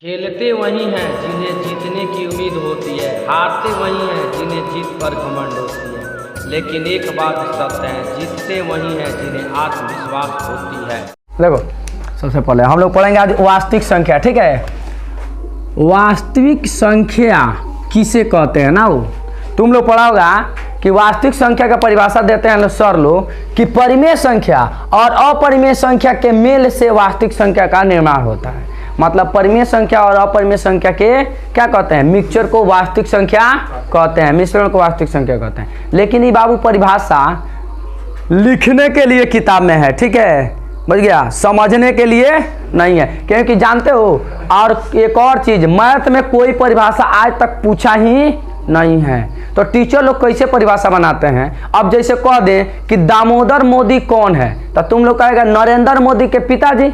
खेलते वही हैं जिन्हें जीतने की उम्मीद होती है, हारते वही हैं जिन्हें जीत पर घमंड होती है। लेकिन एक बात सत्य है, जीतते वही हैं जिन्हें आत्मविश्वास होती है। देखो, सबसे पहले हम लोग पढ़ेंगे आज वास्तविक संख्या। ठीक है, वास्तविक संख्या किसे कहते हैं ना, वो तुम लोग पढ़ा होगा कि वास्तविक संख्या का परिभाषा देते हैं सर लोग कि परिमेय संख्या और अपरिमेय संख्या के मेल से वास्तविक संख्या का निर्माण होता है। मतलब परिमेय संख्या और अपरिमेय संख्या के क्या कहते हैं, मिक्सचर को वास्तविक संख्या कहते हैं, मिश्रण को वास्तविक संख्या कहते हैं। लेकिन ये बाबू परिभाषा लिखने के लिए किताब में है, ठीक है, समझ गया, समझने के लिए नहीं है। क्योंकि जानते हो, और एक और चीज, मैथ में कोई परिभाषा आज तक पूछा ही नहीं है। तो टीचर लोग कैसे परिभाषा बनाते हैं? अब जैसे कह दें कि दामोदर मोदी कौन है, तो तुम लोग कहेगा नरेंद्र मोदी के पिताजी,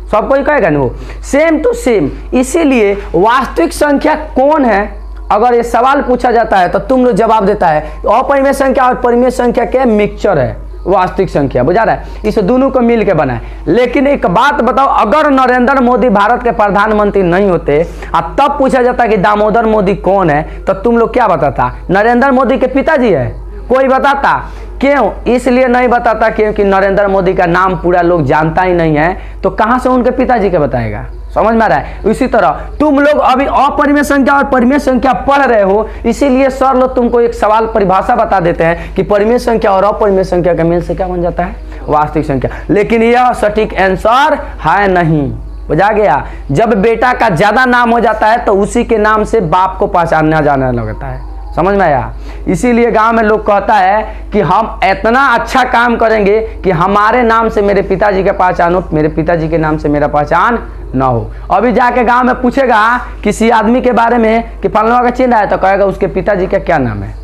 सब कोई कहेगा ना, वो सेम टू सेम। इसीलिए वास्तविक संख्या कौन है, अगर ये सवाल पूछा जाता है तो तुम लोग जवाब देता है अपरिमेय संख्या और परिमेय संख्या के मिक्सचर है वास्तविक संख्या, बुझा रहा है, इसे दोनों को मिल के बना है। लेकिन एक बात बताओ, अगर नरेंद्र मोदी भारत के प्रधानमंत्री नहीं होते और तब पूछा जाता कि दामोदर मोदी कौन है, तो तुम लोग क्या बताता? नरेंद्र मोदी के पिताजी है। कोई बताता? क्यों? इसलिए नहीं बताता क्योंकि नरेंद्र मोदी का नाम पूरा लोग जानता ही नहीं है, तो कहां से उनके पिताजी के बताएगा? समझ में आ रहा है? इसी तरह तुम लोग अभी अपरिमेय संख्या और परिमेय संख्या पढ़ रहे हो, इसीलिए सर लोग तुमको एक सवाल परिभाषा बता देते हैं कि परिमेय संख्या और अपरिमेय संख्या का मेल से क्या बन जाता है, वास्तविक संख्या। लेकिन यह सटीक आंसर है नहीं, बुझा गया। जब बेटा का ज्यादा नाम हो जाता है तो उसी के नाम से बाप को पहचानना जाने लगता है, समझ में आया? इसीलिए गांव में लोग कहता है कि हम इतना अच्छा काम करेंगे कि हमारे नाम से मेरे पिताजी का पहचान हो, मेरे पिताजी के नाम से मेरा पहचान ना हो। अभी जाके गांव में पूछेगा किसी आदमी के बारे में कि फलना का चिन्ह है, तो कहेगा उसके पिताजी का क्या नाम है।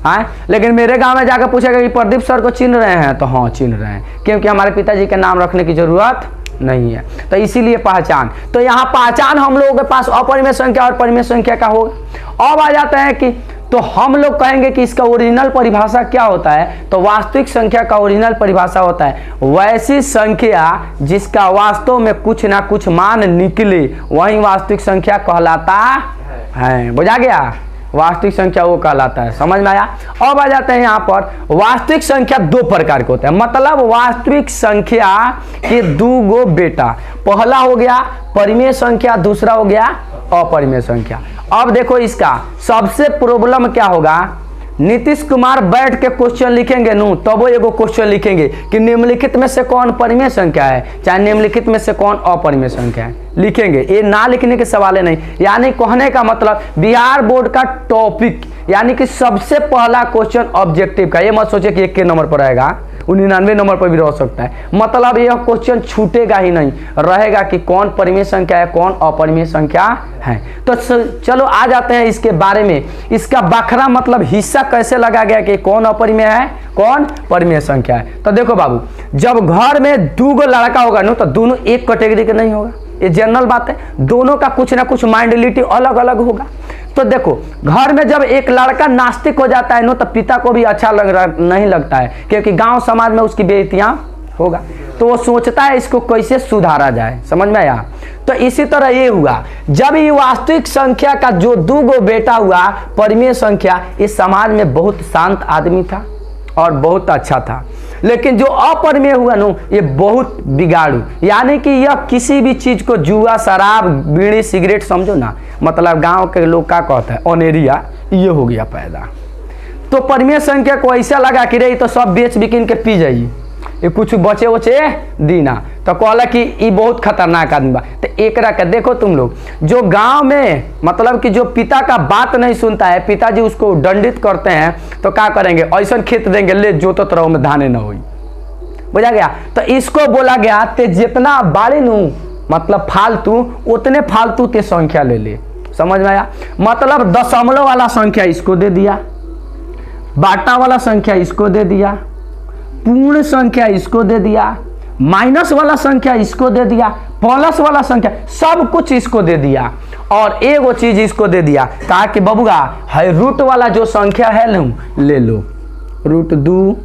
हाँ, लेकिन मेरे गांव में जाकर पूछेगा कि प्रदीप सर को चिन्ह रहे हैं, तो हाँ चिन्ह रहे हैं, क्योंकि हमारे पिताजी का नाम रखने की जरूरत नहीं है। तो इसीलिए पहचान, तो यहाँ पहचान हम लोगों के पास अपरिमेय संख्या और परिमेय संख्या का होगा। अब आ जाते हैं कि तो हम लोग कहेंगे कि इसका ओरिजिनल परिभाषा क्या होता है, तो वास्तविक संख्या का ओरिजिनल परिभाषा होता है वैसी संख्या जिसका वास्तव में कुछ ना कुछ मान निकले, वही वास्तविक संख्या कहलाता है। बुझा गया? वास्तविक संख्या वो कहलाता है। समझ में आया? अब आ जाते हैं यहाँ पर वास्तविक संख्या दो प्रकार के होते हैं। मतलब वास्तविक संख्या के दो गो बेटा, पहला हो गया परिमेय संख्या, दूसरा हो गया अपरिमेय संख्या। अब देखो, इसका सबसे प्रॉब्लम क्या होगा, नीतीश कुमार बैठ के क्वेश्चन लिखेंगे नू, तब वो एगो क्वेश्चन लिखेंगे कि निम्नलिखित में से कौन परिमेय संख्या है, चाहे निम्नलिखित में से कौन अपरिमेय संख्या है, लिखेंगे। ये ना लिखने के सवाल है नहीं। यानी कहने का मतलब बिहार बोर्ड का टॉपिक, यानी कि सबसे पहला क्वेश्चन ऑब्जेक्टिव का, ये मत सोचे कि 1 के नंबर पर आएगा, 99 नंबर पर भी रह सकता है। मतलब यह क्वेश्चन छूटेगा ही नहीं, रहेगा कि कौन परिमेय संख्या है, कौन अपरिमेय संख्या है। तो चलो आ जाते हैं इसके बारे में। इसका बखरा मतलब हिस्सा कैसे लगा गया कि कौन अपरिमेय है, कौन परिमेय संख्या है। तो देखो बाबू, जब घर में 2 गो लड़का होगा ना, तो दोनों एक कैटेगरी के नहीं होगा, ये जनरल बात है। दोनों का कुछ ना कुछ माइंडलिटी अलग अलग होगा। तो देखो, घर में जब एक लड़का नास्तिक हो जाता है ना, तो पिता को भी अच्छा नहीं लगता है, क्योंकि गांव समाज में उसकी बेइज्जतियां होगा। तो वो सोचता है इसको कैसे सुधारा जाए। समझ में आया? तो इसी तरह ये हुआ, जब ये वास्तविक संख्या का जो 2 गो बेटा हुआ परिमेय संख्या, इस समाज में बहुत शांत आदमी था और बहुत अच्छा था। लेकिन जो अपरिमेय हुआ ना, ये बहुत बिगाड़ू, यानी कि यह किसी भी चीज को जुआ, शराब, बीड़ी, सिगरेट समझो ना, मतलब गांव के लोग क्या कहते हैं, अनेरिया, ये हो गया पैदा। तो परिमेय संख्या को ऐसा लगा कि रही तो सब बेच बिकिन के पी जाइए, ये कुछ बचे वचे दीना, तो कहला कि ये बहुत खतरनाक आदमी बा। तो एक रख देखो तुम लोग, जो गांव में मतलब कि जो पिता का बात नहीं सुनता है, पिताजी उसको दंडित करते हैं, तो क्या करेंगे, ऐसा खेत देंगे, ले जोतत रहो में धाने न हुई। बुझा गया? तो इसको बोला गया ते जितना बाड़ी नू मतलब फालतू, उतने फालतू ते संख्या ले ले। समझ में आया? मतलब दशमलव वाला संख्या इसको दे दिया, बाटा वाला संख्या इसको दे दिया, पूर्ण संख्या इसको दे दिया, माइनस वाला संख्या इसको दे दिया, प्लस वाला संख्या, सब कुछ इसको दे दिया। और एगो चीज इसको दे दिया, कहा कि बबुआ है रूट वाला जो संख्या है ले लो, √2,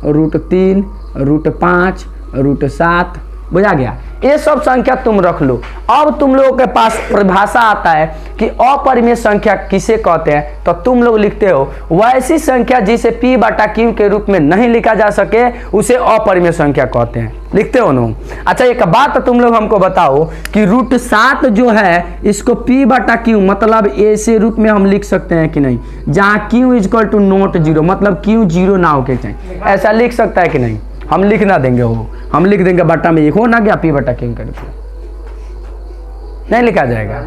√3, √5, √7, बुझा गया? ये सब संख्या तुम रख लो। अब तुम लोगों के पास परिभाषा आता है कि अपरिमेय संख्या किसे कहते हैं, तो तुम लोग लिखते हो वैसी संख्या जिसे p बटा q के रूप में नहीं लिखा जा सके उसे अपरिमेय संख्या कहते हैं। लिखते हो ना। अच्छा एक बात तुम लोग हमको बताओ कि √7 जो है इसको p बटा q मतलब ऐसे रूप में हम लिख सकते हैं कि नहीं, जहाँ q = नॉट 0 मतलब q 0 ना होके चाहिए, ऐसा लिख सकता है कि नहीं? हम लिख ना देंगे, वो हम लिख देंगे बटा में 1 हो ना गया p बटा q के रूप में, नहीं लिखा जाएगा।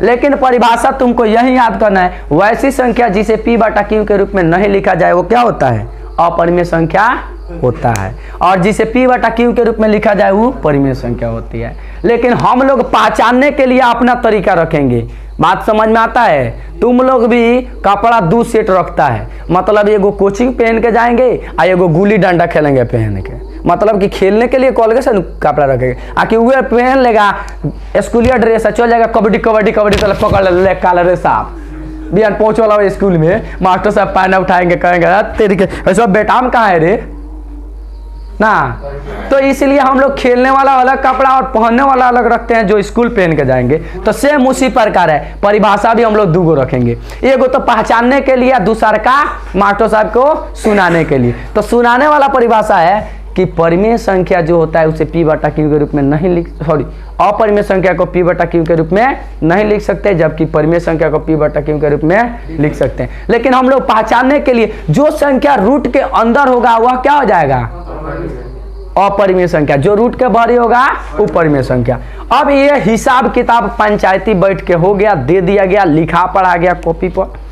लेकिन परिभाषा तुमको यही याद करना है, वैसी संख्या जिसे p बटा q के रूप में नहीं लिखा जाए वो क्या होता है? अपरिमेय संख्या होता है, और जिसे p बटा q के रूप में लिखा जाए वो परिमेय संख्या होती है। लेकिन हम लोग पहचानने के लिए अपना तरीका रखेंगे। बात समझ में आता है? तुम लोग भी कपड़ा 2 सेट रखता है, मतलब एगो कोचिंग पहन के जाएंगे और एगो गुल्ली डंडा खेलेंगे पहन के, मतलब कि खेलने के लिए कॉलेज से कपड़ा रखेंगे, आके वो पहन लेगा स्कूलिया ड्रेस, चल जाएगा कबड्डी कबड्डी कबड्डी चल पकड़ ले कालर साहब बिहान पहुंच वाला स्कूल में, मास्टर साहब पैन उठाएंगे कहेंगे तेरी के ऐसा बेटाम कहाँ है रे ना। तो इसलिए हम लोग खेलने वाला अलग कपड़ा और पहनने वाला अलग रखते हैं जो स्कूल पहन के जाएंगे। तो सेम उसी प्रकार है, परिभाषा भी हम लोग 2 गो रखेंगे, एगो तो पहचानने के लिए, दूसरा का मास्टर साहब को सुनाने के लिए। तो सुनाने वाला परिभाषा है कि परिमेय संख्या जो होता है उसे p बटा q के रूप में नहीं लिख अपरिमेय संख्या को p बटा q के रूप में नहीं लिख सकते, जबकि परिमेय संख्या को p बटा q के रूप में लिख सकते हैं। लेकिन हम लोग पहचानने के लिए जो संख्या रूट के अंदर होगा वह क्या हो जाएगा? अपरिमेय संख्या। जो रूट के बाहरी होगा वो परिमेय संख्या। अब ये हिसाब किताब पंचायती बैठ के हो गया, दे दिया गया, लिखा पढ़ा गया कॉपी पर।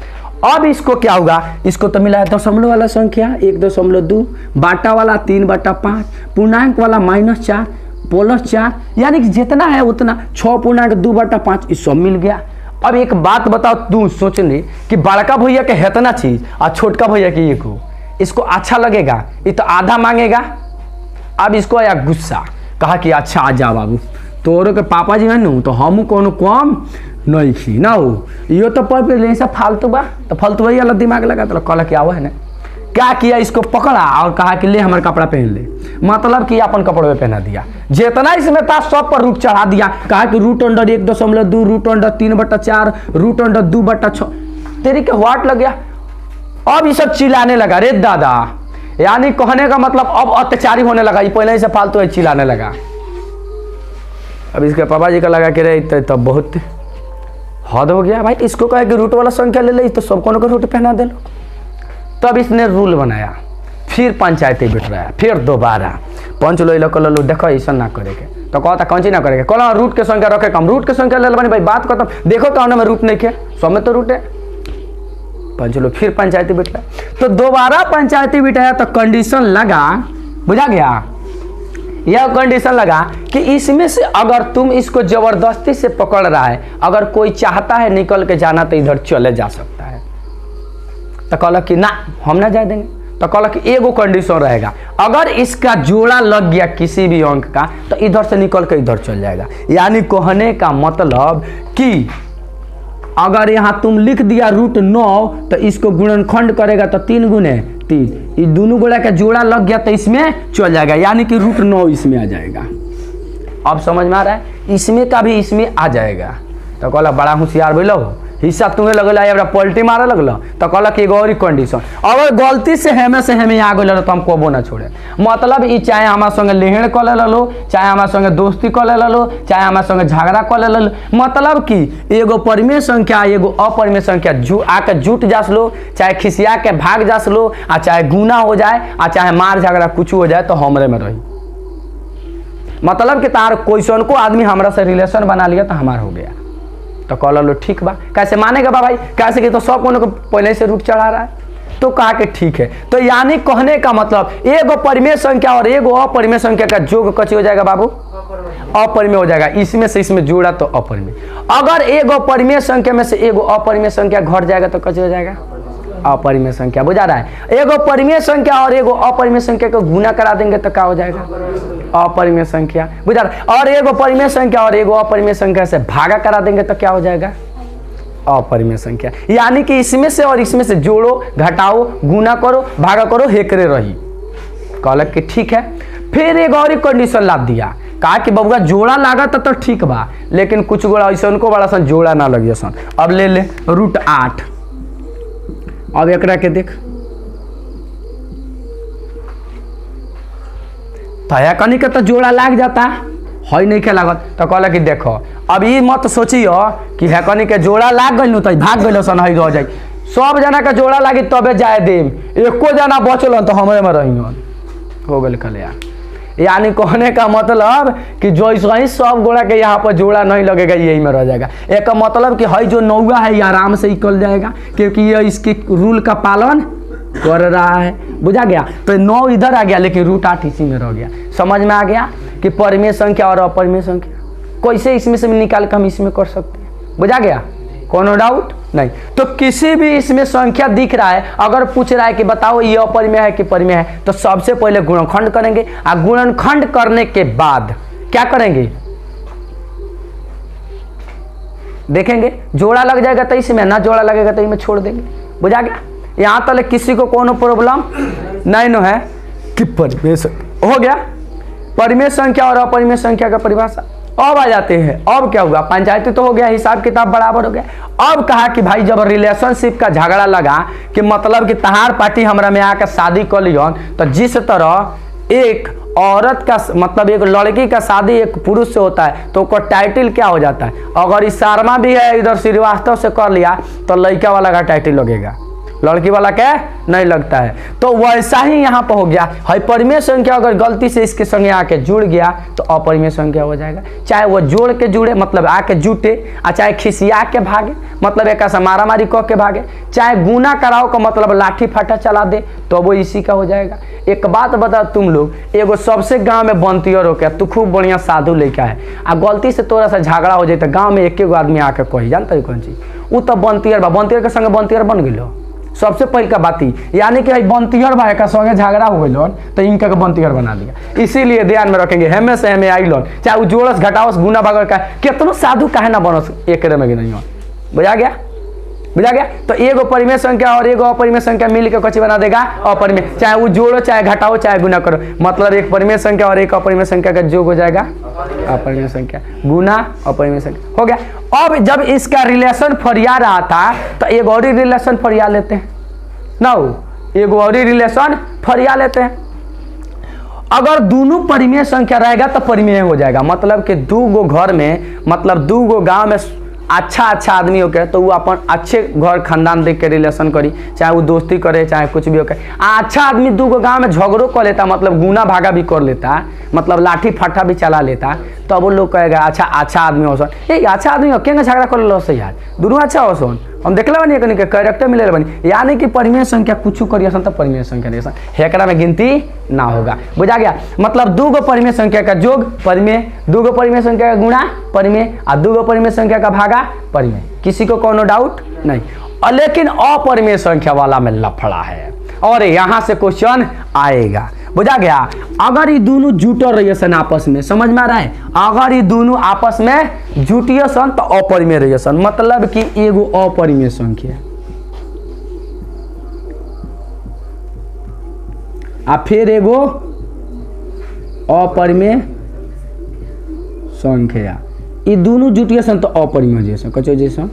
अब इसको क्या होगा? इसको तो मिला है दशमलव वाला संख्या 1.2, बाटा वाला 3/5, पूर्णांक वाला -4 +4, यानी कि जितना है उतना 6.2/5 ये सब मिल गया। अब एक बात बताओ, तू सोचने कि बड़का भैया के हेतना चीज और छोटका भैया के ये को, इसको अच्छा लगेगा? ये तो आधा मांगेगा। अब इसको आया गुस्सा, कहा कि अच्छा आ जा बाबू, तोरो के पापा जी है नु तो हम कोनो कम नहीं खी ना हो, यो तो पर सब फालतू बा, तो फालतू वही अलग दिमाग लगा। तो कल क्या हुआ है ना, क्या किया, इसको पकड़ा और कहा कि ले हमारा कपड़ा पहन ले, मतलब कि अपन कपड़े में पहना दिया, जितना इसमें था सब पर रूट चढ़ा दिया। कहा कि √1.2, √3/4, √2/6, तेरी के वाट लग गया। अब ये सब चिल्लाने लगा, रे दादा, यानी कहने का मतलब अब अत्याचारी होने लगा, ये पहले से फालतू चिल्लाने लगा। अब इसके पापा जी का लगा कि रे तो बहुत हद हो गया भाई, इसको कहे कि रूट वाला संख्या ले ले, तो सबको को रूट पहना दे लो। तब इसने रूल बनाया, फिर पंचायती बिठ रहा है, फिर दोबारा पंच लो देखो ऐसा ना करे के, तो कहता कौन चीज ना करे के, कहला रूट के संख्या रखे कम, रूट के संख्या ले बनी भाई, बात खत्म, देखो कौन में रूट नहीं के, सब में तो रूट है। पंच लो फिर पंचायती बिठ रहा, तो दोबारा पंचायती बिठाया तो कंडीशन लगा, बुझा गया, यह कंडीशन लगा कि इसमें से अगर तुम इसको जबरदस्ती से पकड़ रहा है, अगर कोई चाहता है निकल के जाना तो इधर चले जा सकता है। तो कहला कि ना हम ना जा देंगे। तो कहला कि एगो कंडीशन रहेगा, अगर इसका जोड़ा लग गया किसी भी अंक का तो इधर से निकल के इधर चल जाएगा। यानी कहने का मतलब कि अगर यहाँ तुम लिख दिया √9 तो इसको गुणनखंड करेगा तो 3 गुणे 3, ये दोनों गोला का जोड़ा लग गया तो इसमें चल जाएगा, यानी कि √9 इसमें आ जाएगा। अब समझ में आ रहा है? इसमें का भी इसमें आ जाएगा। तो कहला बड़ा होशियार बोलो, हिस्सा तुम्हें लगल है, पलटी मारे लगल, तो कहला कि एगो और कंडीशन, अगर गलती से हमें आ गए तो हम कबो ना छोड़े। मतलब ई चाहे हमारे संगे लेहड़ कर ले लो, चाहे हमारे संगे दोस्ती कर ले लो, चाहे हमारे संगे झगड़ा कर ले लो, मतलब कि एगो परिमेय संख्या एगो अपरिमेय संख्या आके जुट जास लो, चाहे खिसिया के भाग जास लो, आ चाहे गुना हो जाए, आ चाहे मार झगड़ा कुछ हो जाए, तो हमरे में रही। मतलब कि तार कोई को आदमी हमरा से रिलेशन बना लिया तो हमार हो गया। तो कहला लो ठीक बा, कैसे मानेगा बा भाई, कैसे कि तो सब को पहले से रूट चढ़ा रहा है। तो कहा कि ठीक है। तो यानी कहने का मतलब एगो परिमेय संख्या और एगो अपरिमेय संख्या का योग कच्ची हो जाएगा बाबू, अपरिमेय हो जाएगा। इसमें से इसमें जोड़ा तो अपरिमेय। अगर एगो परिमेय संख्या में से एगो अपरिमेय संख्या घट जाएगा तो कच्ची हो जाएगा अपरिमेय संख्या। बुझा रहा है? एगो परिमेय संख्या और एगो अपरिमेय संख्या को गुना करा देंगे तो क्या हो जाएगा अपरिमेय संख्या। बुझा रहा है? और एगो परिमेय संख्या और एगो अपरिमेय संख्या से भागा करा देंगे तो क्या हो जाएगा अपरिमेय संख्या। यानी कि इसमें से और इसमें से जोड़ो, घटाओ, गुना करो, भागा करो, हेकरे रही। कहलक कि ठीक है। फिर एक और कंडीशन ला दिया कहा कि बबुआ जोड़ा लागत तो ठीक बा, लेकिन कुछ गोड़ा ऐसा उनको बड़ा सन जोड़ा ना लगे सन। अब ले ले √8। अब एकरा के देख, तो कनी के तो जोड़ा लाग जाता है नहीं के लागत। तो कहला कि देखो अब ये मत सोचियो कि है कनी के जोड़ा लाग गई तो भाग गई सन है रह जाए। सब जना के जोड़ा लागी तबे जाए देम, एको जना बचल तो हमरे में रही हो गल कल्याण। यानी कहने का मतलब कि जो ही सब गोड़ा के यहाँ पर जोड़ा नहीं लगेगा, यही में रह जाएगा। एक का मतलब कि है जो नौवा है ये आराम से निकल जाएगा, क्योंकि ये इसके रूल का पालन कर रहा है। बुझा गया? तो 9 इधर आ गया, लेकिन √8 इसी में रह गया। समझ में आ गया कि परिमेय संख्या और अपरिमेय संख्या कैसे इसमें से निकाल कर हम इसमें कर सकते हैं। बुझा गया? कोनो डाउट नहीं? तो किसी भी इसमें संख्या दिख रहा है, अगर पूछ रहा है कि बताओ ये अपरिमेय है कि परिमेय है, तो सबसे पहले गुणनखंड करेंगे, और गुणनखंड करने के बाद क्या करेंगे देखेंगे। जोड़ा लग जाएगा तो इसमें, ना जोड़ा लगेगा तो इसमें छोड़ देंगे। बुझा गया? यहाँ तक किसी को कोनो प्रॉब्लम नहीं न है कि परिमेय हो गया। परिमेय संख्या और अपरिमेय संख्या का परिभाषा अब आ जाते हैं। अब क्या होगा, पंचायती तो हो गया, हिसाब किताब बराबर हो गया। अब कहा कि भाई जब रिलेशनशिप का झगड़ा लगा कि मतलब कि तहार पार्टी हमरा में आकर शादी कर लियन, तो जिस तरह एक औरत का मतलब एक लड़की का शादी एक पुरुष से होता है तो उसका टाइटल क्या हो जाता है। अगर इस शर्मा भी है इधर श्रीवास्तव से कर लिया तो लड़का वाला का टाइटल लगेगा, लड़की वाला क्या नहीं लगता है। तो वैसा ही यहाँ पर हो गया है। परिमेय संख्या अगर गलती से इसके संगे आके जुड़ गया तो अपरिमेय संख्या हो जाएगा। चाहे वो जोड़ के जुड़े मतलब आके जुटे, और चाहे खिसिया के भागे मतलब एक ऐसा मारा मारी कह के भागे, चाहे गुना कराओ का मतलब लाठी फाटा चला दे तो वो इसी का हो जाएगा। एक बात बता तुम लोग, एगो सबसे गांव में बंतियर हो क्या, तू खूब बढ़िया साधु लेके है, आ गलती से तोरा सा झगड़ा हो जाए तो गाँव में एक एगो आदमी आके कही जानता है कौन चीज, वो तो बंतियर बा, बंतियर के संगे बंतियर बन गई। सबसे पहले का बात ही यानी कि बंतियर भाई का संगे झगड़ा हो गई तो इनका के बंतियर बना दिया। इसीलिए ध्यान में रखेंगे, हेमे से हेमे आई लोन, चाहे वो जोड़स घटावस गुना भागर का कितनो साधु काहे ना बनस एक में नहीं हो। बुझा गया? बुझा गया? तो एगो परिमेय संख्या और एगो अपरिमेय संख्या मिल के कची बना देगा अपरिमेय, चाहे वो जोड़ो चाहे घटाओ चाहे गुना करो, मतलब एक परिमेय संख्या और एक अपरिमेय संख्या का योग हो जाएगा अपरिमेय संख्या, गुना अपरिमेय संख्या हो गया। अब जब इसका रिलेशन फरिया रहा था तो एक और रिलेशन फरिया लेते हैं ना, एक और रिलेशन फरिया लेते हैं। अगर दोनों परिमेय संख्या रहेगा तो परिमेय हो जाएगा, मतलब कि 2 गो घर में मतलब 2 गो गाँव में अच्छा आदमी हो के तो वो अपन अच्छे घर खानदान देख के रिलेशन करी, चाहे वो दोस्ती करे चाहे कुछ भी हो के। अच्छा आदमी 2 गो गाँव में झगड़ो कर लेता, मतलब गुना भागा भी कर लेता, मतलब लाठी फट्टा भी चला लेता, तो वो लोग कहेगा अच्छा आदमी हो सन, ये अच्छा आदमी हो क्या झगड़ा कर लो से यार, दोनों अच्छा हो सन। हम देखले बनी कनी के कैरेक्टर मिले बनी, यानी कि परिमेय संख्या कुछ करिए सन तो परिमेय संख्या नहीं सन, हेकड़ा में गिनती ना होगा। बुझा गया? मतलब 2 गो परिमेय संख्या का योग परिमेय, 2 गो परिमेय संख्या का गुणा परिमेय, और 2 गो परिमेय संख्या का भागा परिमेय। किसी को कोनो डाउट नहीं? और लेकिन अपरिमेय संख्या वाला में लफड़ा है और यहाँ से क्वेश्चन आएगा। बुझा गया? अगर ये दोनों जुटल रही सन आपस में, समझ में आ रहा है, अगर ये दोनों आपस में जुटिए सन तो अपरिमेय रही सन, मतलब कि एगो अपरिमेय संख्या आ फिर एगो अपरिमेय संख्या, ये दोनों जुटिए सन तो अपरिमेय जैसा कचो जैसा।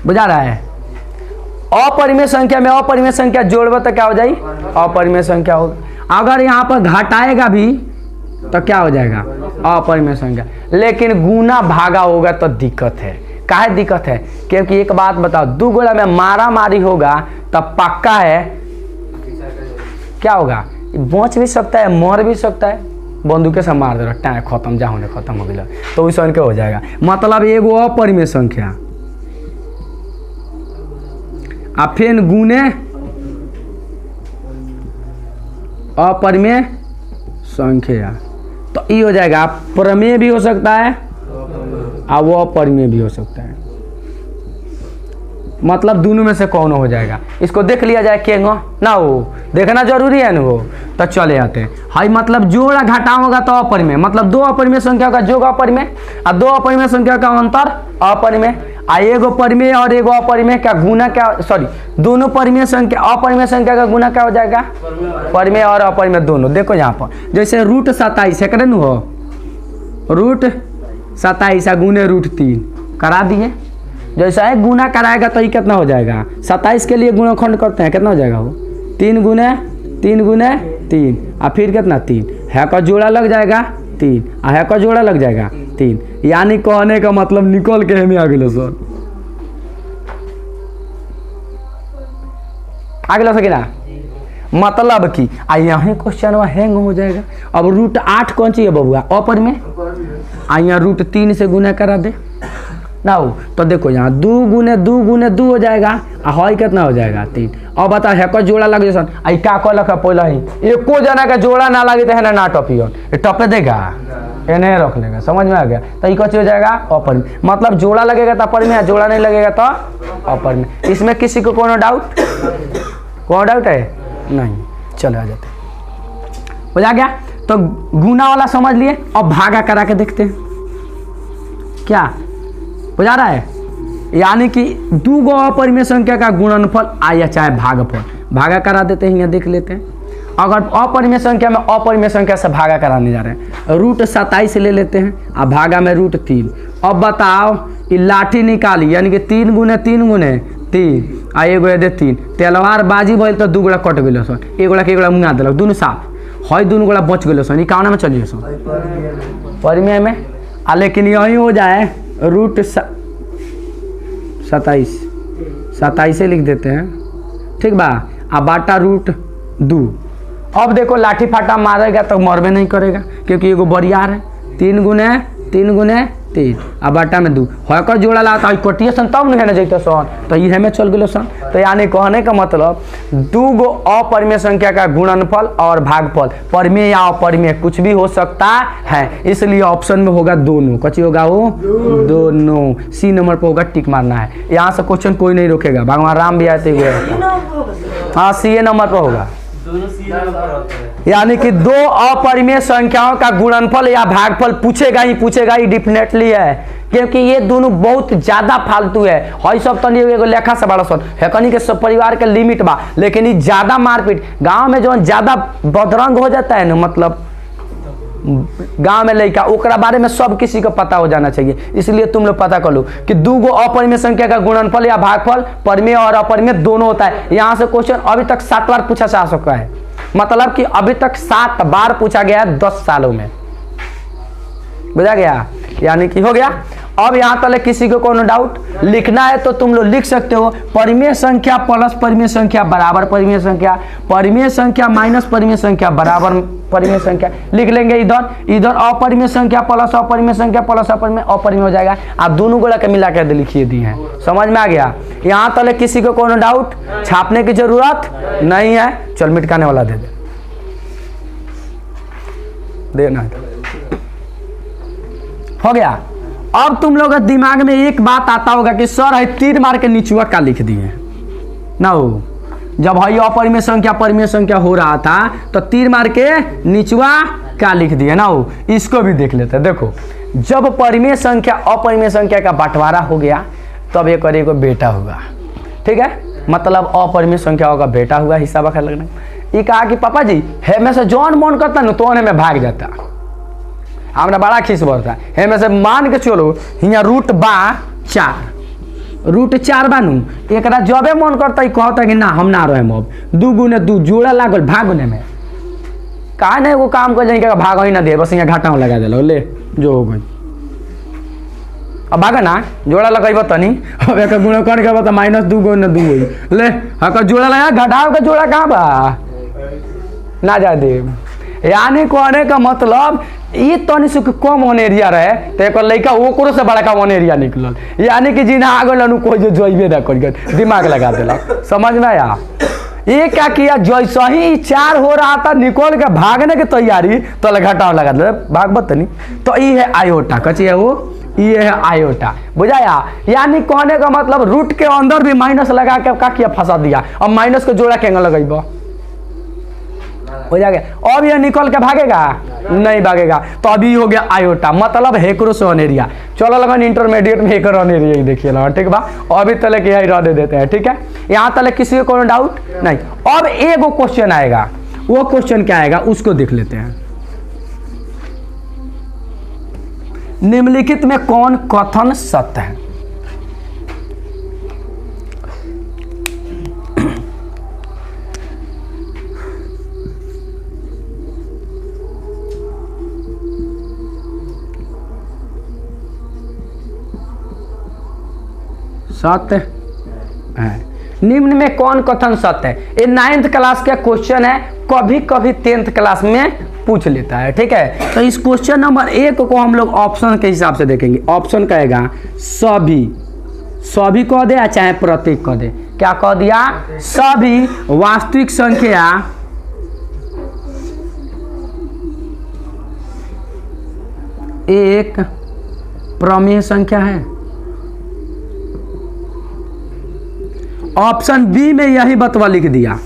बुझा रहा है? अपरिमेय संख्या में अपरिमेय संख्या जोड़ब तो क्या हो जाए अपरिमेय संख्या होगा। अगर यहाँ पर घटाएगा भी तो क्या हो जाएगा अपरिमेय संख्या, लेकिन गुना भागा होगा तो दिक्कत है। काहे दिक्कत है? क्योंकि एक बात बताओ, 2 गोला में मारा मारी होगा तब पक्का है क्या होगा, बच भी सकता है मर भी सकता है, बंदूके से मार दे रहा खत्म जा होने खत्म हो गया तो वैसा के हो जाएगा। मतलब एगो अपरिमेय संख्या आ फिर गुने अपरिमेय संख्या, तो ये हो जाएगा प्रमेय भी हो सकता है और वो अपरिमेय भी हो सकता है, मतलब दोनों में से कौन हो जाएगा। इसको देख लिया जाए क्या ना, हो देखना जरूरी है ना वो। तो चले आते हैं हाई, मतलब जोड़ा घटा होगा तो अपरिमेय, मतलब 2 अपरिमेय संख्या का जोग अपरिमेय और 2 अपरिमेय संख्या का अंतर अपरिमेय। एगो परिमेय और एगो अपरिमेय का गुना क्या, सॉरी दोनों परिमेय संख्या अपरिमेय संख्या का गुना क्या हो जाएगा, परिमेय और अपरिमेय दोनों। देखो यहाँ पर जैसे रूट 27 है करे न हो, रूट 27 गुने रूट 3 करा दिए। जैसा है गुना कराएगा तो ये कितना हो जाएगा, 27 के लिए गुणनखंड करते हैं कितना हो जाएगा वो 3 गुने 3 गुने 3 और फिर कितना 3 है का जोड़ा लग जाएगा 3 और है का जोड़ा लग जाएगा 3। यानी कहने का मतलब निकल के हमें आ गए सर, आ गए सके ना, मतलब कि आ यहाँ क्वेश्चन हैंग हो जाएगा। अब रूट 8 कौन चाहिए बबुआ, अपरिमेय, आ यहाँ रूट 3 से गुना करा दे ना हो, तो देखो यहाँ 2 गुने 2 हो जाएगा और हई कितना हो जाएगा 3। अब बता है का जोड़ा लग जैसन आई का कहलक पहले ही एको जना का जोड़ा ना लगे तो है ना टपियन टपे देगा नहीं रख लेगा, समझ में आ गया। तो ये कौन हो जाएगा अपरिमेय, मतलब जोड़ा लगेगा तो अपरिमेय, जोड़ा नहीं लगेगा तो अपरिमेय। इसमें किसी को कोनो डाउट है नहीं, चलो आ जाते हो जा गया। तो गुना वाला समझ लिए, अब भागा करा के देखते हैं क्या हो जा रहा है। यानी कि 2 अपरिमेय संख्या का गुणनफल आया चाहे भागफल, भागा करा देते हैं, यहाँ देख लेते हैं। अगर अपरिमेय संख्या में अपरिमेय संख्या से भागा कराने जा रहे हैं, रूट 27 ले लेते हैं और भागा में रूट 3। अब बताओ ये लाठी निकाली, यानी कि 3 गुने 3 आ एगो दे 3 तलवार बाजी भइल तो 2 गोड़ा कट गए सन, एगोड़ा के एगोड़ा मुँगा दिलक दुनू साफ, हई दुनू गोड़ा बच गए सन, कौन में चलिए सन परिमेय में। आ लेकिन यही हो जाए रूट 27 से लिख देते हैं, ठीक बा, आ बाटा रूट 2। अब देखो लाठी फाटा मारेगा तो मरबे नहीं करेगा क्योंकि एगो बरियार है, 3 गुने 3 आ बाटा में 2 हकर जोड़ा ला तो कटिए सन तब नहीं है जैते सन, तो ये में चल गए सन। तो यानी कहने का मतलब 2 अपरिमेय संख्या का गुणनफल और भागफल परिमेय या अपरिमेय कुछ भी हो सकता है, इसलिए ऑप्शन में होगा दोनों। कच्ची होगा वो दोनों, सी नंबर पर होगा, टिक मारना है। यहाँ से क्वेश्चन कोई नहीं रोकेगा, भगवान राम भी आते हुए, हाँ सी नंबर पर होगा। यानी कि 2 अपरिमेय संख्याओं का गुणनफल या भागफल पूछेगा ही डेफिनेटली है, क्योंकि ये दोनों बहुत ज्यादा फालतू है। हई सब तनी एगो लेखा से बड़ा सन हेकनी के सब परिवार के लिमिट बा, लेकिन ये ज्यादा मारपीट गांव में जो ज्यादा बदरंग हो जाता है ना, मतलब गांव में लड़का ओकरा बारे में सब किसी को पता हो जाना चाहिए। इसलिए तुम लोग पता कर लो कि 2 अपरिमेय संख्या का गुणनफल या भागफल परिमेय और अपरिमेय दोनों होता है। यहाँ से क्वेश्चन अभी तक 7 बार पूछा जा सकता है, मतलब कि अभी तक 7 बार पूछा गया 10 सालों में, बुझा गया। यानी कि हो गया। अब यहाँ तक किसी को कोनो डाउट लिखना है तो तुम लोग लिख सकते हो, परिमेय संख्या प्लस परिमेय संख्या बराबर परिमेय संख्या माइनस परिमेय संख्या बराबर परिमेय संख्या लिख लेंगे। इधर अपरिमेय संख्या प्लस अपरिमेय संख्या प्लस अपरिमेय हो जाएगा। आप दोनों गोला के मिला कर लिखिए दिए हैं, समझ में आ गया। यहाँ तक किसी को कोनो डाउट छापने की जरूरत नहीं है, चल मिटकाने वाला दे देना हो गया। अब तुम लोग के दिमाग में एक बात आता होगा कि सर है 3 मार के निचुआ का लिख दिए ना हो, जब भाई अपरिमेय संख्या परिमेय संख्या हो रहा था तो 3 मार के निचुआ का लिख दिए ना हो। इसको भी देख लेते हैं। देखो जब परिमेय संख्या अपरिमेय संख्या का बंटवारा हो गया तब एक और एगो बेटा होगा, ठीक है, मतलब अपरिमेय संख्या होगा बेटा हुआ, हिसाब रखा लगना। ये कहा कि पापा जी है में से जौन मन करता ना तो में भाग जाता, हमरा बड़ा खीस बढ़ता है में से मान के चलो यहाँ रूट 4 बानू एक जबे मन करता कहता कि ना हम ना रहे, अब 2 गुने 2 जोड़ा लागल भागने में कहा नहीं वो काम कर जाए भाग ही ना दे, बस यहाँ घाटा लगा दिल ले जो हो गई। अब भागा ना जोड़ा लगेब तनी, अब एक गुणा कर के बता -2 गुने 2 होई ले हक जोड़ा लगा घटाव के जोड़ा कहाँ बा ना जा दे। यानी कहने का मतलब ये तनी सुख कम वन एरिया रहे तो एक लड़का ओकरो से बड़का वन एरिया निकलल, यानी कि जिन्हें आगे कोई जो जोइबे ना कर दिमाग लगा दिलक, समझ में आया। ये क्या किया, जैसा ही 4 हो रहा था निकल के भागने की तैयारी तो घटाव लगा दिल भागवत नहीं। तो ये है आयोटा, कची है वो, ये है आयोटा, बुझाया। यानी कहने का मतलब रूट के अंदर भी माइनस लगा के का किया फंसा दिया, अब माइनस को जोड़ा केंगा लगेगा हो जाएगा। अब ये निकल के भागेगा नहीं भागेगा। तो अभी हो गया आयोटा, मतलब हेक्रोसोन एरिया। चलो लगन इंटरमीडिएट में हेक्रोन एरिया ही देखिए लगा, ठीक बा। अभी तले के यही रह दे देते हैं, ठीक है। यहाँ तले किसी को कोई डाउट नहीं। अब एगो क्वेश्चन आएगा, वो क्वेश्चन क्या आएगा उसको देख लेते हैं। निम्नलिखित में कौन कथन सत्य है? सत्य है। निम्न में कौन कथन सत्य है? ये 9th क्लास का क्वेश्चन है, कभी कभी 10th क्लास में पूछ लेता है, ठीक है। तो इस क्वेश्चन नंबर 1 को हम लोग ऑप्शन के हिसाब से देखेंगे। ऑप्शन कहेगा सभी, सभी कह दे या चाहे प्रत्येक कह दे। क्या कह दिया? सभी वास्तविक संख्या एक प्रमेय संख्या है। ऑप्शन बी में यही बतवा लिख दिया,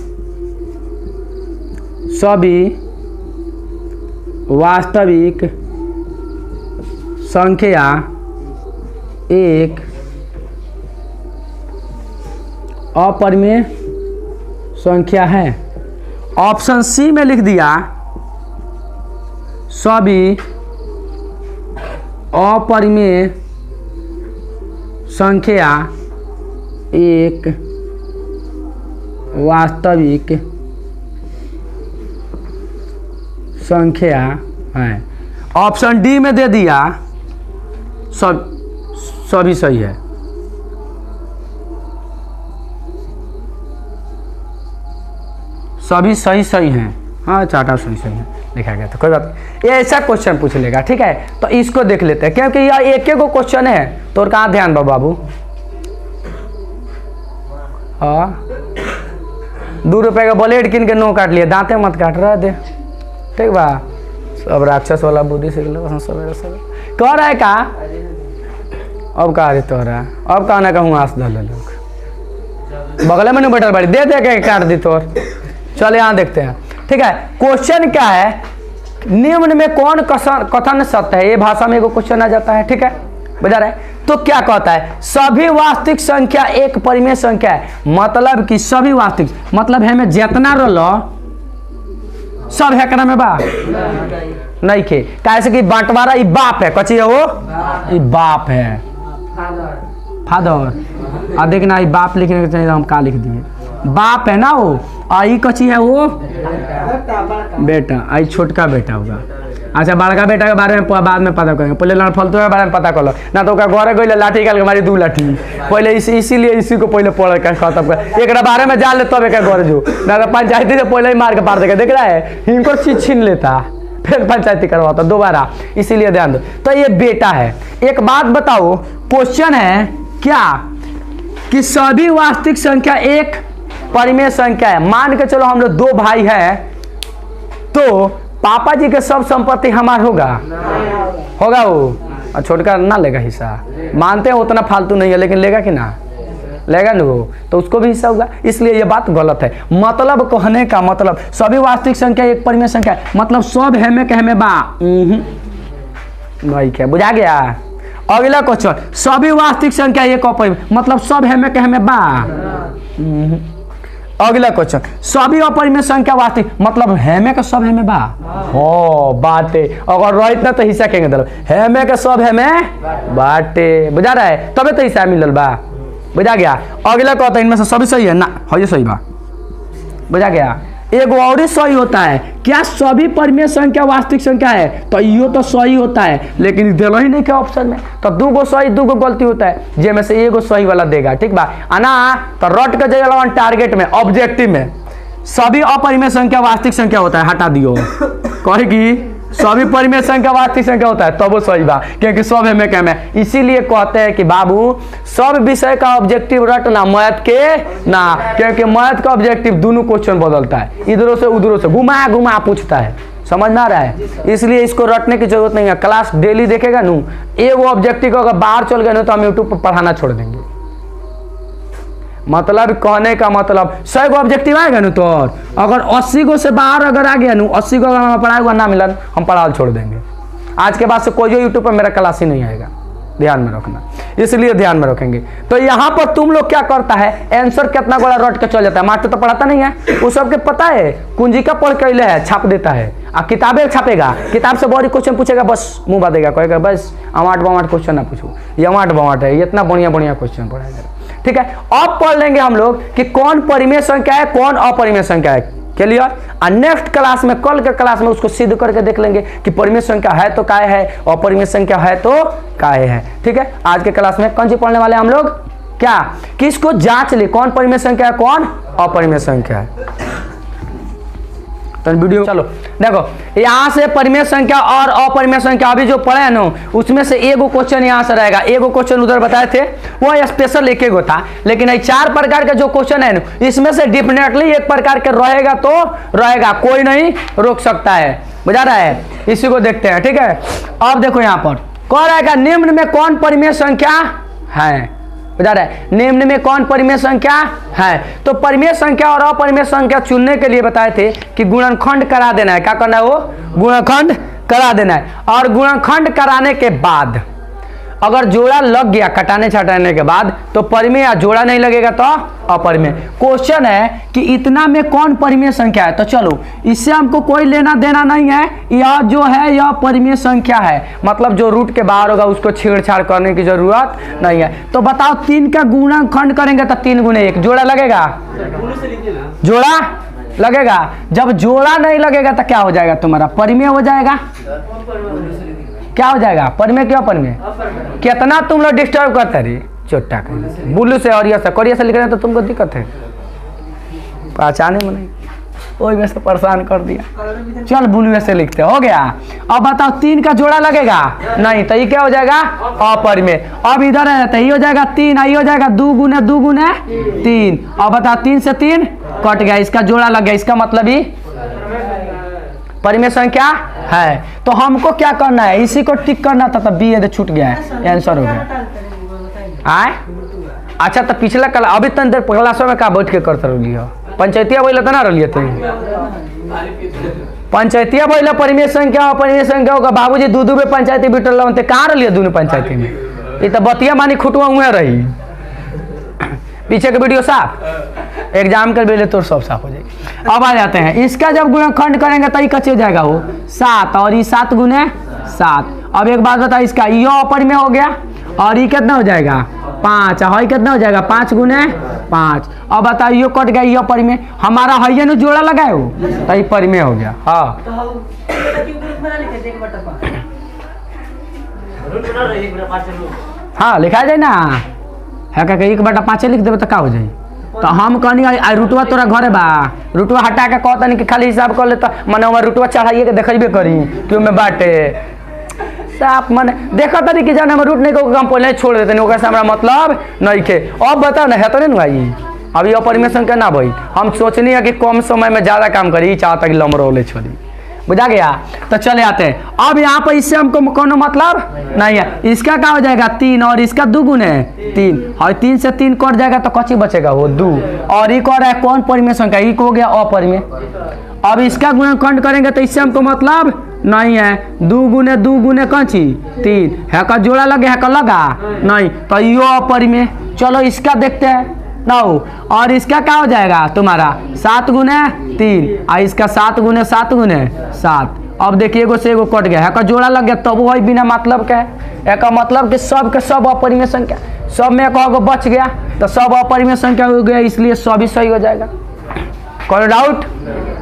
सभी वास्तविक संख्या एक अपरिमेय संख्या है। ऑप्शन सी में लिख दिया, सभी अपरिमेय संख्या एक वास्तविक संख्या है। ऑप्शन डी में दे दिया सभी सही है। सभी सही सही हैं। हाँ, चार्टा सही सही है लिखा गया, तो कोई बात नहीं। ये ऐसा क्वेश्चन पूछ लेगा, ठीक है। तो इसको देख लेते हैं, क्योंकि यह एक एक क्वेश्चन है। तो और कहाँ ध्यान बाबू? हाँ, 2 रुपए का ब्लेड किन के नो काट लिए, दांते मत काट रहा दे, ठीक बा। अब राक्षस वाला बुद्धि सीख लो सवेरे सवेरे। कह रहा है का? अब कहा रे तोहरा, अब कहना कहूँ आस धल लोग बगल में नहीं बैठल बाड़ी, दे दे के काट दी तोर। चल यहाँ देखते हैं, ठीक है। क्वेश्चन क्या है? निम्न में कौन कथन सत्य है? ये भाषा में एगो क्वेश्चन आ जाता है, ठीक है, बता रहे। तो क्या कहता है? सभी वास्तविक संख्या एक परिमेय संख्या है। मतलब कि सभी वास्तविक, मतलब है में जितना रोलो सब है में बा नहीं खे, कैसे कि बंटवारा ई बाप है, कची है वो ई बाप है, फादर। आ देखना ई बाप लिखने के चाहिए, हम का लिख दिए बाप है ना वो। आई कची है वो बेटा, आई छोटका बेटा होगा। अच्छा, बड़का बेटा के बारे में बाद में पता करेंगे, पहले फलतू के बारे में पता कर लो ना। तो घरे गई लाठी काल के मारी 2 लाठी पहले, इसीलिए इसी को पहले पढ़ कर खत्म कर, एक बारे में जान ले तब एक घर जो ना। तो पंचायती से पहले ही मार के पार देगा, देख रहा है, इनको चीज छीन लेता फिर पंचायती करवाता दोबारा, इसीलिए ध्यान दो। तो ये बेटा है। एक बात बताओ, क्वेश्चन है क्या कि सभी वास्तविक संख्या एक परिमेय संख्या है। मान के चलो हम लोग 2 भाई है, तो पापा जी के सब संपत्ति हमार होगा होगा वो, और छोटका ना लेगा हिस्सा। मानते हैं उतना फालतू नहीं है, लेकिन लेगा कि ना लेगा ना वो, तो उसको भी हिस्सा होगा। इसलिए ये बात गलत है। मतलब कहने का मतलब सभी वास्तविक संख्या एक परिमेय संख्या है, मतलब सब है में कहे में बा भाई, क्या बुझा गया? अगला क्वेश्चन, सभी वास्तविक संख्या एक अपरिमेय, मतलब सब है में कहे में बा। अगला क्वेश्चन, सभी अपरिमेय संख्या वास्तविक, मतलब है में का सब है में बा। हो बाटे, अगर रहित ना तो हिस्सा कहेंगे दल, है में का सब है में बाटे, बुझा रहा है, तबे तो हिस्सा मिलल बा, बुझा गया। अगला कहता है इनमें से सभी सही है ना, हो ये सही बा, बुझा गया। एगो और ही सही होता है, क्या सभी परिमेय संख्या वास्तविक संख्या है? तो यो तो सही होता है, लेकिन दिलो ही नहीं क्या ऑप्शन में, तो 2 गो सही 2 गो गलती होता है, जे में से एगो सही वाला देगा, ठीक बा। आना तो रट के जगह टारगेट में, ऑब्जेक्टिव में सभी अपरिमेय संख्या वास्तविक संख्या होता है, हटा दियो। कहेगी सभी परिमेय संख्या वास्तविक संख्या होता है, तब वो सही बा, क्योंकि सब है में क्या में। इसीलिए कहते हैं कि बाबू सब विषय का ऑब्जेक्टिव रटना, मैथ के ना, क्योंकि मैथ का ऑब्जेक्टिव दोनों क्वेश्चन बदलता है, इधरों से उधरों से घुमा घुमा पूछता है, समझ में आ रहा है। इसलिए इसको रटने की जरूरत नहीं है। क्लास डेली देखेगा नू, एगो ऑब्जेक्टिव अगर बाहर चल गए ना तो हम यूट्यूब पर पढ़ाना छोड़ देंगे। मतलब कहने का मतलब 100 गो ऑब्जेक्टिव आएगा ना, तो अगर 80 गो से बाहर अगर आ गया ना, 80 गो अगर हमें पढ़ाई हुआ ना मिला, हम पढ़ाल छोड़ देंगे। आज के बाद से कोई यूट्यूब पर मेरा क्लास ही नहीं आएगा, ध्यान में रखना, इसलिए ध्यान में रखेंगे। तो यहाँ पर तुम लोग क्या करता है, आंसर कितना गोला रट के चल जाता है, मास्टर तो पढ़ाता नहीं है, वो सबके पता है, कुंजी का पढ़ के है, छाप देता है। किताबें छापेगा, किताब से बड़ी क्वेश्चन पूछेगा, बस मुंह बातेगा, कहेगा बस अमाट बमाट क्वेश्चन ना पूछो, ये अमाट बमाट है, इतना बढ़िया बढ़िया क्वेश्चन पढ़ाएगा। ठीक है, अब पढ़ लेंगे हम लोग कि कौन परिमेय संख्या है, कौन अपरिमेय संख्या है। क्लियर? और नेक्स्ट क्लास में, कल के क्लास में उसको सिद्ध करके देख लेंगे कि परिमेय संख्या है तो काय है, अपरिमेय संख्या है तो काय है। ठीक है, आज के क्लास में कौन सी पढ़ने वाले हम लोग, क्या, किसको जांच ले, कौन परिमेय संख्या है, कौन अपरिमेय संख्या है। तो वीडियो चलो देखो, यहाँ से परिमेय संख्या और अपरिमेय संख्या अभी जो पढ़े हैं ना, उसमें से एगो क्वेश्चन यहाँ से रहेगा, एगो क्वेश्चन उधर बताए थे, वो स्पेशल एक एगो था, लेकिन ये 4 प्रकार के जो क्वेश्चन है ना, इसमें से डेफिनेटली एक प्रकार के रहेगा तो रहेगा, कोई नहीं रोक सकता है, बुझा रहा है। इसी को देखते हैं। ठीक है, अब देखो यहाँ पर कह रहेगा निम्न में कौन परिमेय संख्या है, बुझा रहा है, निम्न में कौन परिमेय संख्या है। तो परिमेय संख्या और अपरिमेय संख्या चुनने के लिए बताए थे कि गुणनखंड करा देना है, क्या करना है, वो गुणनखंड करा देना है। और गुणनखंड कराने के बाद अगर जोड़ा लग गया कटाने छटाने के बाद तो परिमेय, या जोड़ा नहीं लगेगा तो अपरिमेय। क्वेश्चन है कि इतना में कौन परिमेय संख्या है, तो चलो इससे हमको कोई लेना देना नहीं है, यह जो है यह परिमेय संख्या है, मतलब जो रूट के बाहर होगा उसको छेड़छाड़ करने की जरूरत नहीं है। तो बताओ 3 का गुणनखंड करेंगे तो 3 गुणे 1 जोड़ा लगेगा, जोड़ा लगेगा। जब जोड़ा नहीं लगेगा तो क्या हो जाएगा, तुम्हारा परिमेय हो जाएगा, क्या हो जाएगा, परिमेय क्या परिमेय। कितना तुम लोग डिस्टर्ब करते रही, चोटा कर बुल्लू से और से कोरिया से लिख रहे हैं तो तुमको दिक्कत है, पहचाने में नहीं, वही में से परेशान कर दिया। चल बुल्लू से लिखते, हो गया। अब बताओ 3 का जोड़ा लगेगा नहीं, तो ये क्या हो जाएगा, अपरिमेय। अब इधर है तो ये हो जाएगा 3, आई हो जाएगा 2 गुने 2 गुने 3। अब बताओ 3 से 3 कट गया, इसका जोड़ा लग गया, इसका मतलब ही परिमेय संख्या है। तो हमको क्या करना है, इसी को टिक करना था, तब बी ये छूट गया है, आंसर हो गया। आए अच्छा, तो पिछला कल अभी तक देर क्लासों में का बैठ के करते रहिए, पंचायतिया बोले तो ना रहिए थे, पंचायतिया बोले परिमेय संख्या अपरिमेय संख्या होगा, बाबूजी दूध में पंचायती बिटल लगते कहाँ रहिए दोनों पंचायती में, ये तो बतिया मानी खुटवा हुए रही। पीछे के वीडियो साफ, एग्जाम कर बेले तो सब साफ हो जाएगी। अब आ जाते हैं, इसका जब गुणनखंड करेंगे तो ये कच्चे हो जाएगा वो 7, और ये 7 गुने 7। अब एक बात बताओ, इसका यो अपरिमेय हो गया, और ये कितना हो जाएगा 5, और ये कितना हो जाएगा 5 गुने 5। अब बताओ यो कट गया, यो परिमेय, हमारा है ना जोड़ा लगाए हो तो ये परिमेय हो गया। हाँ हाँ लिखा जाए ना है, क्या 1/5 लिख देवे तो का हो जाए। तो हम कहनी रुटवा तोरा घरे बा, रुटवा हटा के कहता नहीं कि खाली हिसाब कर ले, तो मैंने रुटवा चढ़ाइए के देखेबे करी कि में बाटे साफ मैंने देखा तरी कि जाने हम रूट नहीं को हम पहले छोड़ देते नहीं, हमारा मतलब नहीं खे। अब बताओ ना, है तो नहीं भाई, अभी अपरिमेय संख्या ना भाई, हम सोचनी है कि कम समय में ज़्यादा काम करी, चाहता कि लमरोले छोड़ी, बुझा गया। तो चले आते हैं, अब यहाँ पर इससे हमको कोनो मतलब नहीं है। इसका क्या हो जाएगा 3, और इसका 2 गुने 3, और 3 से 3 कट जाएगा तो कच्ची बचेगा वो 2, और ये कह रहा है कौन परिमेय संख्या, ये हो गया अपरिमेय। अब इसका गुणनखंड करेंगे तो इससे हमको मतलब नहीं है, 2 गुने 2 गुने कच्ची 3 है, का जोड़ा लगे है, का लगा नहीं, तो यो अपरिमेय। चलो इसका देखते हैं ना, और इसका क्या हो जाएगा तुम्हारा 7 गुने 3, और इसका 7 गुने 7 गुने 7। अब देखिए एगो से एगो कट गया है, का जोड़ा लग गया, तब वही बिना मतलब का है, का मतलब कि सब के सब अपरिमेय संख्या, सब में एक बच गया तो सब अपरिमेय संख्या हो गया, इसलिए सब ही सही हो जाएगा, कोई डाउट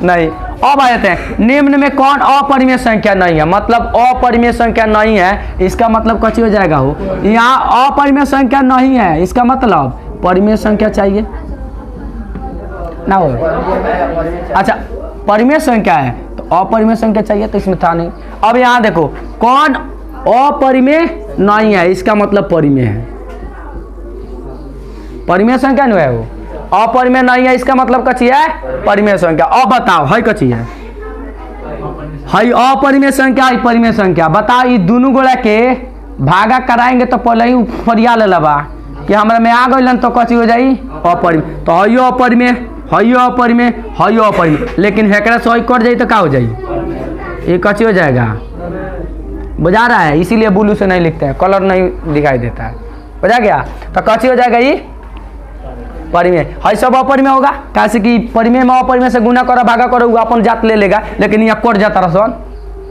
नहीं। अब आ जाते हैं, निम्न में कौन अपरिमेय संख्या नहीं है, मतलब अपरिमेय संख्या नहीं है, इसका मतलब कच्ची हो जाएगा हो, यहाँ अपरिमेय संख्या नहीं है, इसका मतलब परिमेय संख्या चाहिए ना हो। अच्छा परिमेय संख्या है तो अपरिमेय संख्या चाहिए, तो इसमें था नहीं। अब यहाँ देखो कौन अपरिमेय नहीं है, इसका मतलब परिमेय है, परिमेय संख्या नहीं है वो, अपरिमेय नहीं है, इसका मतलब कच्ची है परिमेय संख्या। अब बताओ है कच्ची है अपरिमेय संख्या, है परिमेय संख्या। बताओ ये दोनों गोला के भागा कराएंगे तो पहले ही फरिया ले लबा कि हमरा में आ गई तो कच्ची हो जाई अपरिमेय, तो हयो अपरिमेय, हयो अपरिमेय, हयो अपरिमेय, लेकिन हेकरा सही कट जाई तो का हो जाई, ये कच्ची हो जाएगा। बुझा रहा है, इसीलिए ब्लू से नहीं लिखते हैं, कलर नहीं दिखाई देता है। बुझा गया, तो कच्ची हो जाएगा ये परिमेय, है सब अपरिमेय होगा, कैसे कि परिमेय में अपरिमेय से गुना करो भागा करो वो अपन जात ले लेगा, लेकिन यहाँ कट जाता रसन।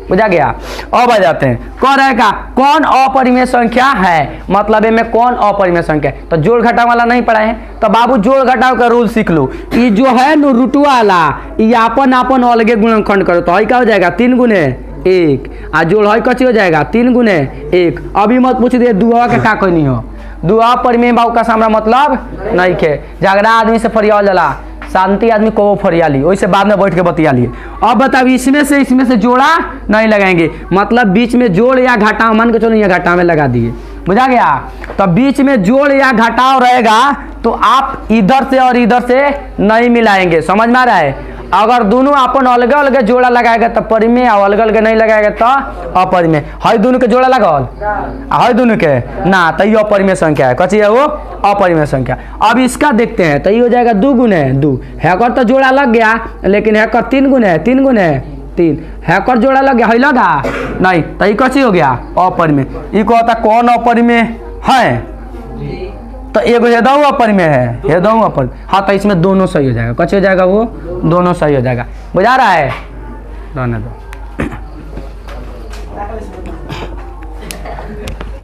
बुझा गया। अब आ जाते हैं, कह रहेगा कौन अपरिमेय संख्या है, मतलब में कौन अपरिमेय संख्या है। तो जोड़ घटाव वाला नहीं पढ़ा है, तो बाबू जोड़ घटाव का रूल सीख लो। ये जो है नो रूट वाला, ये अपन अपन अलगे गुणनखंड करो, तो है क्या हो जाएगा 3 गुने 1, आ जोड़ है कच्ची हो जाएगा 3 गुने 1। अभी मत पूछ दे दुआ के का कहनी हो, दुआ परिमेय बाबू का सामना मतलब नहीं खे, झगड़ा आदमी से फरियाल जला, शांति आदमी को फरियाली, वैसे बाद में बैठ के बतिया लिए। अब बताओ इसमें से जोड़ा नहीं लगाएंगे, मतलब बीच में जोड़ या घटाव, मान के चलो ये घटाव में लगा दिए। बुझा गया, तो बीच में जोड़ या घटाव रहेगा तो आप इधर से और इधर से नहीं मिलाएंगे, समझ में आ रहा है। अगर दोनों अपन अलग अलग जोड़ा लगाएगा तो परिमेय, और अलग अलग नहीं लगाएगा तो अपरिमेय। है दोनों के जोड़ा लगाओ, है दोनों के ना, तो ये अपरिमेय संख्या है, कच्ची है वो अपरिमेय संख्या। अब इसका देखते हैं, तो ये हो जाएगा 2 गुने 2, हैकर तो जोड़ा लग गया, लेकिन हैकर 3 गुने 3, हैकर जोड़ा लग गया, है लगा नहीं, तो ये कच्ची हो गया अपरिमेय। ये कहता कौन अपरिमेय है, तो एगो हेदऊ अपरिमेय है, हेदऊ अपरिमेय, हाँ तो इसमें दोनों सही हो जाएगा, कच्ची हो जाएगा वो, दोनों सही हो जाएगा। बुझा रहा है, रहने दो।